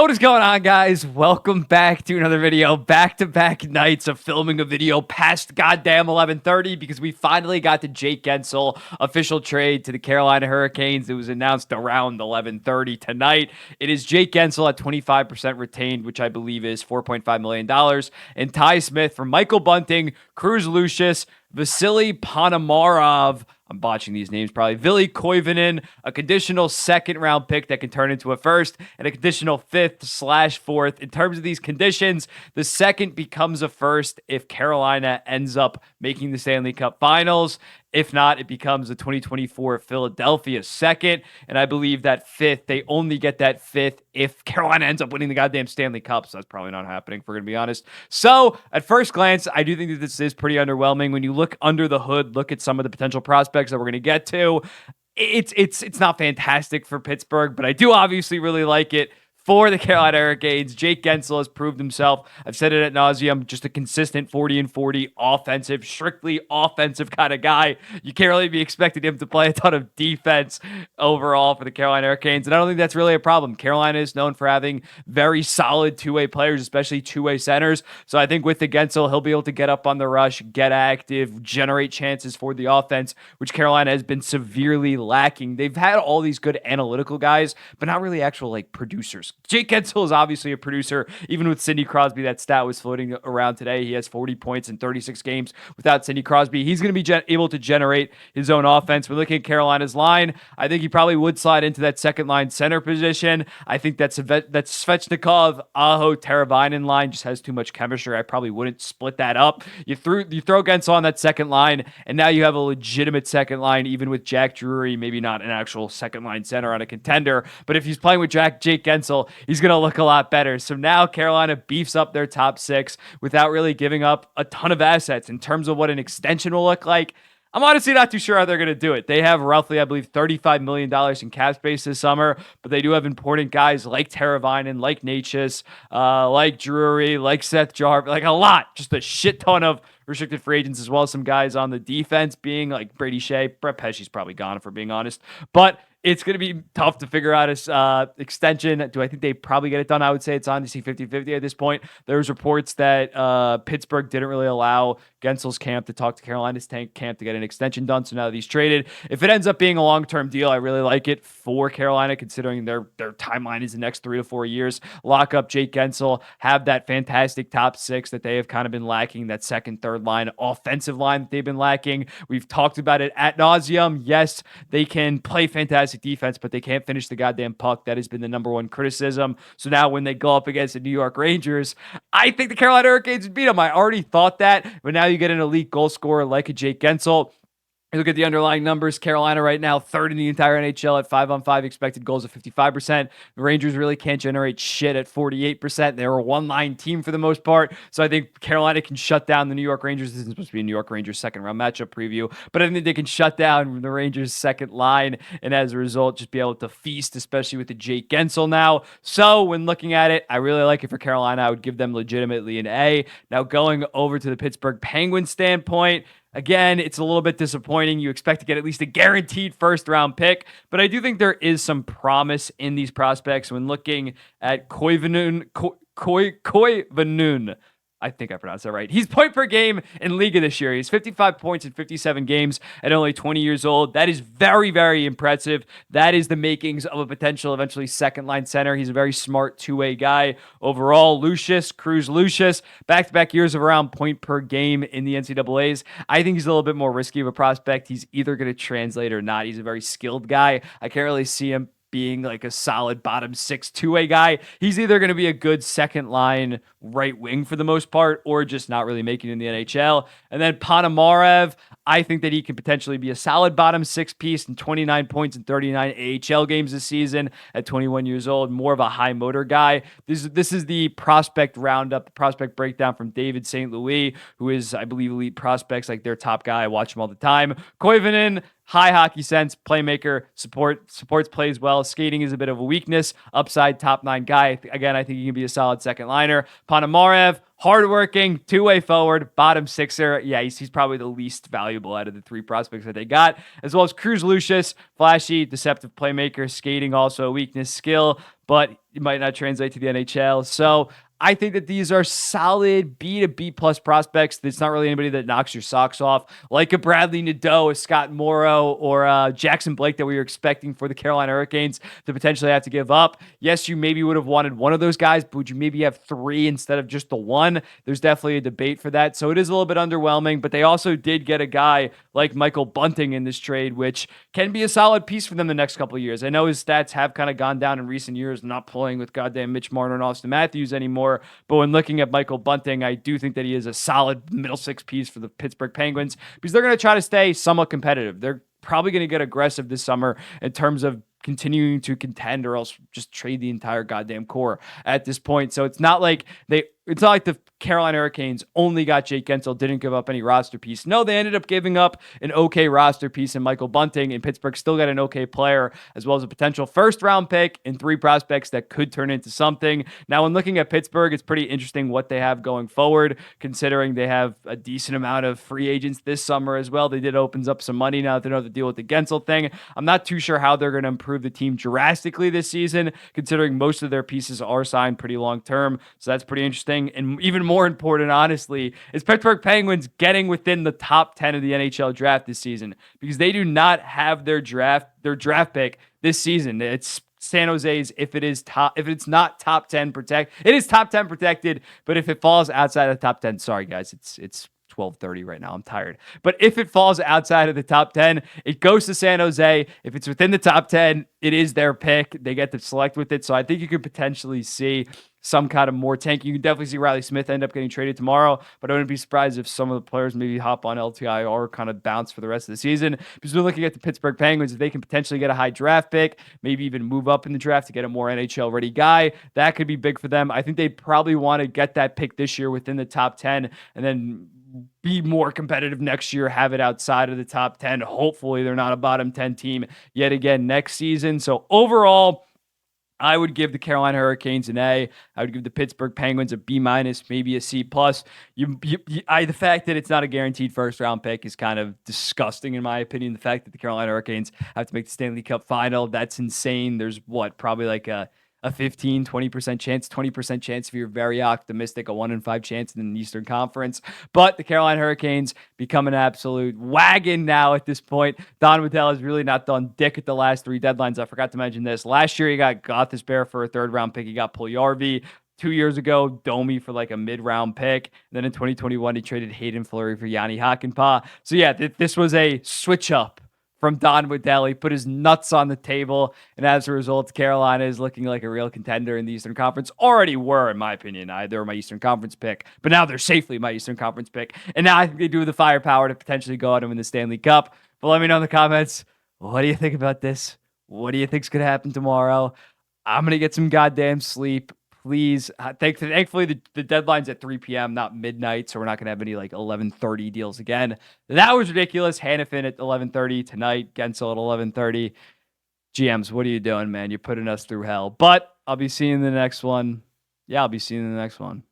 Yo, what is going on, guys? Welcome back to another video. Back-to-back nights of filming a video past goddamn 11:30 because we finally got the Jake Guentzel official trade to the Carolina Hurricanes. It was announced around 11:30 tonight. It is Jake Guentzel at 25% retained, which I believe is $4.5 million, and Ty Smith for Michael Bunting, Cruz Lucius, Vasily Ponomarov. I'm botching these names probably. Ville Koivunen, a conditional second-round pick that can turn into a first, and a conditional fifth/fourth. In terms of these conditions, the second becomes a first if Carolina ends up making the Stanley Cup Finals. If not, it becomes a 2024 Philadelphia second. And I believe that fifth, they only get that fifth if Carolina ends up winning the goddamn Stanley Cup. So that's probably not happening, if we're going to be honest. So at first glance, I do think that this is pretty underwhelming. When you look under the hood, look at some of the potential prospects that we're going to get to. It's not fantastic for Pittsburgh, but I do obviously really like it for the Carolina Hurricanes. Jake Guentzel has proved himself. I've said it ad nauseum, just a consistent 40-40 offensive, strictly offensive kind of guy. You can't really be expecting him to play a ton of defense overall for the Carolina Hurricanes, and I don't think that's really a problem. Carolina is known for having very solid two-way players, especially two-way centers. So I think with the Guentzel, he'll be able to get up on the rush, get active, generate chances for the offense, which Carolina has been severely lacking. They've had all these good analytical guys, but not really actual producers. Jake Guentzel is obviously a producer. Even with Sidney Crosby, that stat was floating around today. He has 40 points in 36 games without Sidney Crosby. He's going to be able to generate his own offense. We're looking at Carolina's line. I think he probably would slide into that second line center position. I think that Svechnikov, Aho, Teravainen line just has too much chemistry. I probably wouldn't split that up. You throw Guentzel on that second line, and now you have a legitimate second line, even with Jack Drury, maybe not an actual second line center on a contender. But if he's playing with Jake Guentzel, he's going to look a lot better. So now Carolina beefs up their top six without really giving up a ton of assets. In terms of what an extension will look like, I'm honestly not too sure how they're going to do it. They have roughly, I believe, $35 million in cap space this summer, but they do have important guys like Teravainen, like Natchez, like Drury, like Seth Jarvis, like a lot, just a shit ton of restricted free agents, as well as some guys on the defense being like Brady Shea. Brett Pesce's probably gone, if we're being honest. But it's going to be tough to figure out his extension. Do I think they probably get it done? I would say it's honestly 50-50 at this point. There's reports that Pittsburgh didn't really allow Guentzel's camp to talk to Carolina's camp to get an extension done. So now that he's traded, if it ends up being a long-term deal, I really like it for Carolina, considering their timeline is the next 3 to 4 years. Lock up Jake Guentzel, have that fantastic top six that they have kind of been lacking, that second, third line, offensive line that they've been lacking. We've talked about it ad nauseum. Yes, they can play fantastic defense, but they can't finish the goddamn puck. That has been the number one criticism. So now when they go up against the New York Rangers, I think the Carolina Hurricanes would beat them. I already thought that, but now you get an elite goal scorer like a Jake Guentzel. You look at the underlying numbers. Carolina right now, third in the entire NHL at 5-on-5 expected goals of 55%. The Rangers really can't generate shit at 48%. They're a one-line team for the most part. So I think Carolina can shut down the New York Rangers. This is supposed to be a New York Rangers second-round matchup preview. But I think they can shut down the Rangers' second line, and as a result, just be able to feast, especially with the Jake Guentzel now. So when looking at it, I really like it for Carolina. I would give them legitimately an A. Now going over to the Pittsburgh Penguins standpoint, again, it's a little bit disappointing. You expect to get at least a guaranteed first-round pick, but I do think there is some promise in these prospects when looking at Koivunen. I think I pronounced that right. He's point per game in Liga this year. He's 55 points in 57 games at only 20 years old. That is very, very impressive. That is the makings of a potential eventually second-line center. He's a very smart two-way guy. Overall, Cruz Lucius, back-to-back years of around point per game in the NCAAs. I think he's a little bit more risky of a prospect. He's either going to translate or not. He's a very skilled guy. I can't really see him being like a solid bottom six two-way guy. He's either going to be a good second line right wing for the most part, or just not really making it in the NHL. And then Ponomarev, I think that he can potentially be a solid bottom six piece in 29 points in 39 AHL games this season at 21 years old. More of a high motor guy. This is the prospect roundup, the prospect breakdown from David St. Louis, who is, I believe, Elite Prospects, like their top guy. I watch him all the time. Koivunen, high hockey sense, playmaker, supports plays well. Skating is a bit of a weakness. Upside, top 9 guy. Again, I think he can be a solid second liner. Ponomarev, hardworking, two-way forward, bottom sixer. Yeah, he's probably the least valuable out of the 3 prospects that they got, as well as Cruz Lucius, flashy, deceptive playmaker, skating also a weakness, skill, but it might not translate to the NHL. So I think that these are solid B to B plus prospects. It's not really anybody that knocks your socks off, like a Bradley Nadeau, a Scott Morrow, or Jackson Blake that we were expecting for the Carolina Hurricanes to potentially have to give up. Yes, you maybe would have wanted one of those guys, but would you maybe have three instead of just the one? There's definitely a debate for that. So it is a little bit underwhelming, but they also did get a guy like Michael Bunting in this trade, which can be a solid piece for them the next couple of years. I know his stats have kind of gone down in recent years, not playing with goddamn Mitch Marner and Austin Matthews anymore. But when looking at Michael Bunting, I do think that he is a solid middle six piece for the Pittsburgh Penguins because they're going to try to stay somewhat competitive. They're probably going to get aggressive this summer in terms of continuing to contend or else just trade the entire goddamn core at this point. So it's not like the Carolina Hurricanes only got Jake Guentzel, didn't give up any roster piece. No, they ended up giving up an okay roster piece in Michael Bunting, and Pittsburgh still got an okay player, as well as a potential first-round pick and three prospects that could turn into something. Now, when looking at Pittsburgh, it's pretty interesting what they have going forward, considering they have a decent amount of free agents this summer as well. They did opens up some money now that they know how to deal with the Guentzel thing. I'm not too sure how they're going to improve the team drastically this season, considering most of their pieces are signed pretty long-term, so that's pretty interesting. And even more important, honestly, is Pittsburgh Penguins getting within the top 10 of the NHL draft this season because they do not have their draft pick this season. It's San Jose's if it's not top 10 it is top 10 protected, but if it falls outside of the top 10, sorry guys, it's 12:30 right now. I'm tired. But if it falls outside of the top 10, it goes to San Jose. If it's within the top 10, it is their pick. They get to select with it. So I think you could potentially see some kind of more tank. You can definitely see Riley Smith end up getting traded tomorrow, but I wouldn't be surprised if some of the players maybe hop on LTI or kind of bounce for the rest of the season. Because we're looking at the Pittsburgh Penguins, if they can potentially get a high draft pick, maybe even move up in the draft to get a more NHL ready guy, that could be big for them. I think they probably want to get that pick this year within the top 10 and then be more competitive next year, have it outside of the top 10. Hopefully they're not a bottom 10 team yet again next season. So overall, I would give the Carolina Hurricanes an A. I would give the Pittsburgh Penguins a B minus, maybe a C plus. The fact that it's not a guaranteed first round pick is kind of disgusting in my opinion. The fact that the Carolina Hurricanes have to make the Stanley Cup final, that's insane. There's probably like a 15, 20% chance, 20% chance if you're very optimistic, a 1 in 5 chance in the Eastern Conference. But the Carolina Hurricanes become an absolute wagon now at this point. Don Waddell has really not done dick at the last three deadlines. I forgot to mention this. Last year, he got Gothisbehere for a third-round pick. He got Puljujarvi. 2 years ago, Domi for like a mid-round pick. And then in 2021, he traded Hayden Fleury for Yanni Hakanpää. So yeah, this was a switch up from Don Waddell. He put his nuts on the table, and as a result, Carolina is looking like a real contender in the Eastern Conference. Already were, in my opinion. They were my Eastern Conference pick, but now they're safely my Eastern Conference pick. And now I think they do have the firepower to potentially go out and win the Stanley Cup. But let me know in the comments, what do you think about this? What do you think's going to happen tomorrow? I'm going to get some goddamn sleep. Please. Thankfully, the deadline's at 3 p.m., not midnight, so we're not going to have any like 11:30 deals again. That was ridiculous. Hannafin at 11:30 tonight. Guentzel at 11:30. GMs, what are you doing, man? You're putting us through hell. But I'll be seeing the next one. Yeah, I'll be seeing the next one.